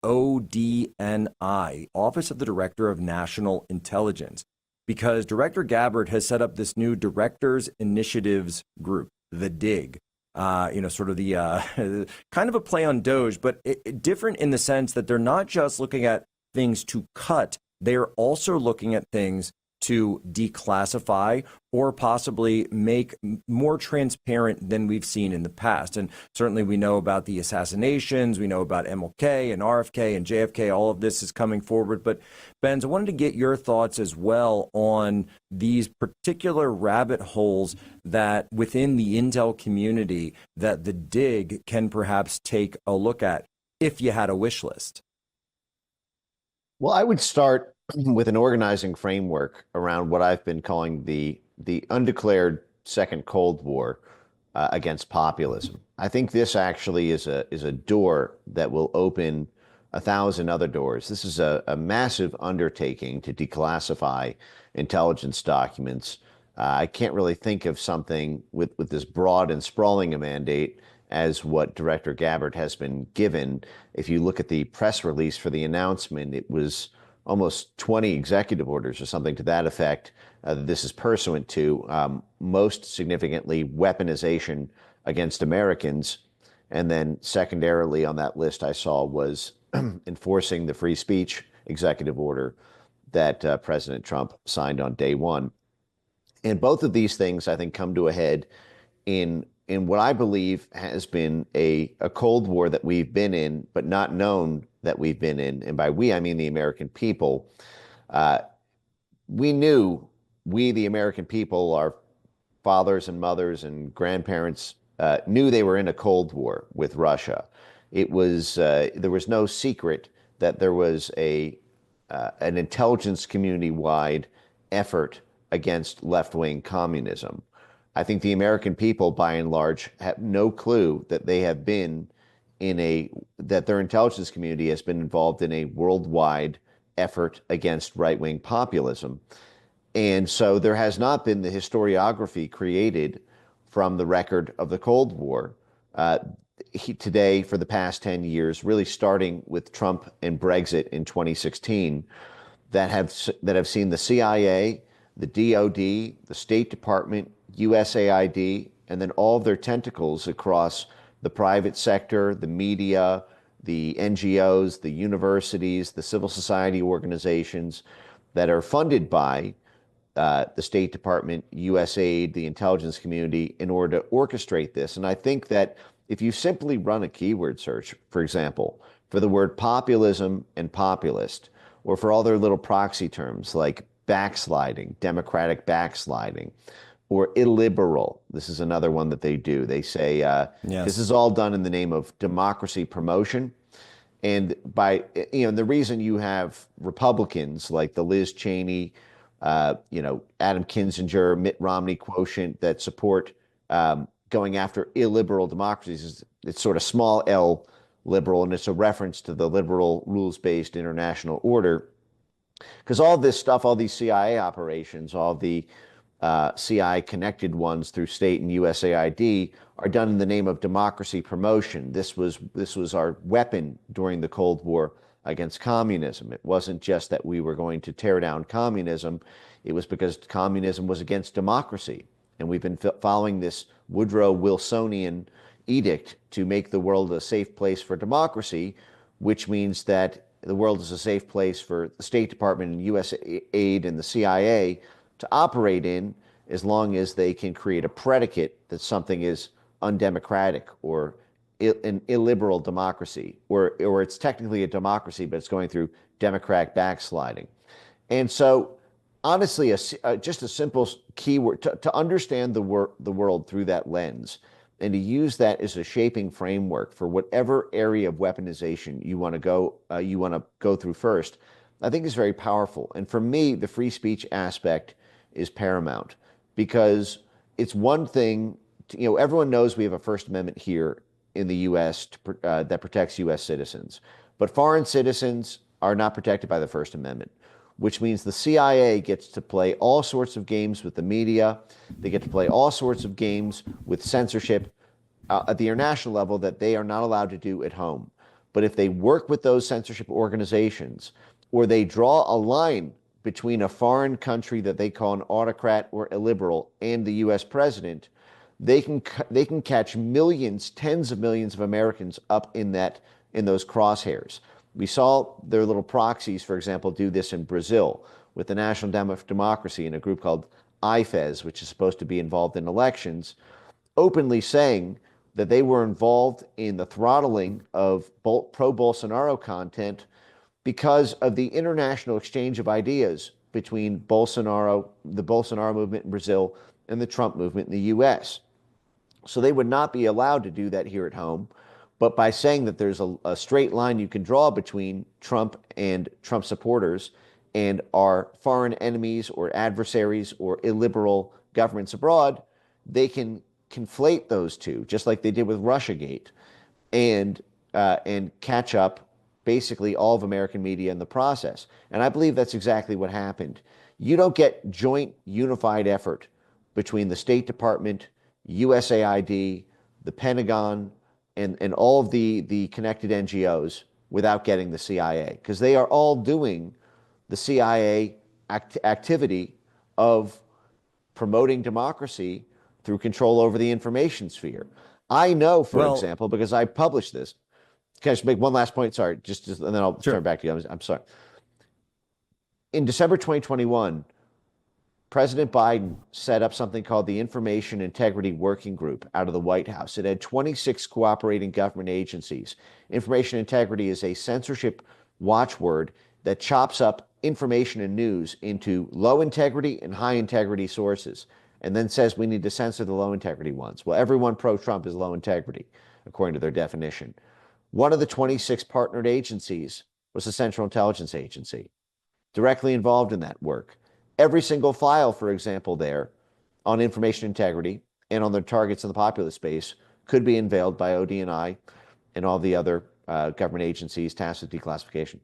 ODNI, Office of the Director of National Intelligence, because Director Gabbard has set up this new Directors Initiatives Group, the DIG. Sort of the kind of a play on Doge, but different in the sense that they're not just looking at things to cut, they're also looking at things to declassify or possibly make more transparent than we've seen in the past. And certainly we know about the assassinations, we know about MLK and RFK and JFK, all of this is coming forward. But Benz, I wanted to get your thoughts as well on these particular rabbit holes that within the intel community that the DIG can perhaps take a look at if you had a wish list. Well, I would start with an organizing framework around what I've been calling the undeclared second Cold War against populism. I think this actually is a door that will open 1,000 other doors. This is a massive undertaking to declassify intelligence documents. I can't really think of something with this broad and sprawling a mandate as what Director Gabbard has been given. If you look at the press release for the announcement, it was almost 20 executive orders or something to that effect. This is pursuant to, most significantly, weaponization against Americans. And then secondarily on that list I saw was enforcing the free speech executive order that President Trump signed on day one. And both of these things, I think, come to a head in what I believe has been a Cold War that we've been in, but not known that we've been in. And by we, I mean the American people. We, the American people, our fathers and mothers and grandparents, knew they were in a Cold War with Russia. It was there was no secret that there was an intelligence community-wide effort against left-wing communism. I think the American people, by and large, have no clue that they have been that their intelligence community has been involved in a worldwide effort against right-wing populism. And so there has not been the historiography created from the record of the Cold War today for the past 10 years, really starting with Trump and Brexit in 2016, that have seen the CIA, the DOD, the State Department, USAID, and then all of their tentacles across the private sector, the media, the NGOs, the universities, the civil society organizations that are funded by the State Department, USAID, the intelligence community, in order to orchestrate this. And I think that if you simply run a keyword search, for example, for the word populism and populist, or for all their little proxy terms like backsliding, democratic backsliding, or illiberal. This is another one that they do. They say This is all done in the name of democracy promotion. And the reason you have Republicans like the Liz Cheney, Adam Kinzinger, Mitt Romney quotient that support going after illiberal democracies is it's sort of small L liberal, and it's a reference to the liberal rules-based international order. Because all this stuff, all these CIA operations, all the CIA connected ones through state and USAID are done in the name of democracy promotion. This was our weapon during the Cold War against communism. It wasn't just that we were going to tear down communism. It was because communism was against democracy. And we've been following this Woodrow Wilsonian edict to make the world a safe place for democracy, which means that the world is a safe place for the State Department and USAID and the CIA to operate in, as long as they can create a predicate that something is undemocratic or an illiberal democracy, or it's technically a democracy, but it's going through democratic backsliding. And so, honestly, just a simple keyword to understand the world through that lens, and to use that as a shaping framework for whatever area of weaponization you want to go through first, I think is very powerful. And for me, the free speech aspect is paramount, because it's one thing everyone knows we have a First Amendment here in the U.S. That protects U.S. citizens, but foreign citizens are not protected by the First Amendment, which means the CIA gets to play all sorts of games with the media. They get to play all sorts of games with censorship at the international level that they are not allowed to do at home. But if they work with those censorship organizations, or they draw a line between a foreign country that they call an autocrat or illiberal and the U.S. president, they can catch millions, tens of millions of Americans up in those crosshairs. We saw their little proxies, for example, do this in Brazil with the National Democracy and a group called IFES, which is supposed to be involved in elections, openly saying that they were involved in the throttling of pro-Bolsonaro content because of the international exchange of ideas between the Bolsonaro movement in Brazil and the Trump movement in the U.S. So they would not be allowed to do that here at home. But by saying that there's a straight line you can draw between Trump and Trump supporters and our foreign enemies or adversaries or illiberal governments abroad, they can conflate those two, just like they did with Russiagate, and catch up basically all of American media in the process. And I believe that's exactly what happened. You don't get joint unified effort between the State Department, USAID, the Pentagon, and all of the connected NGOs without getting the CIA, because they are all doing the CIA activity of promoting democracy through control over the information sphere. I know, for example, because I published this. Can I just make one last point? Sorry, just and then I'll turn back to you. I'm sorry. In December 2021, President Biden set up something called the Information Integrity Working Group out of the White House. It had 26 cooperating government agencies. Information integrity is a censorship watchword that chops up information and news into low integrity and high integrity sources, and then says we need to censor the low integrity ones. Well, everyone pro-Trump is low integrity, according to their definition. One of the 26 partnered agencies was the Central Intelligence Agency, directly involved in that work. Every single file, for example, there on information integrity and on the targets in the populist space could be unveiled by ODNI and all the other government agencies tasked with declassification.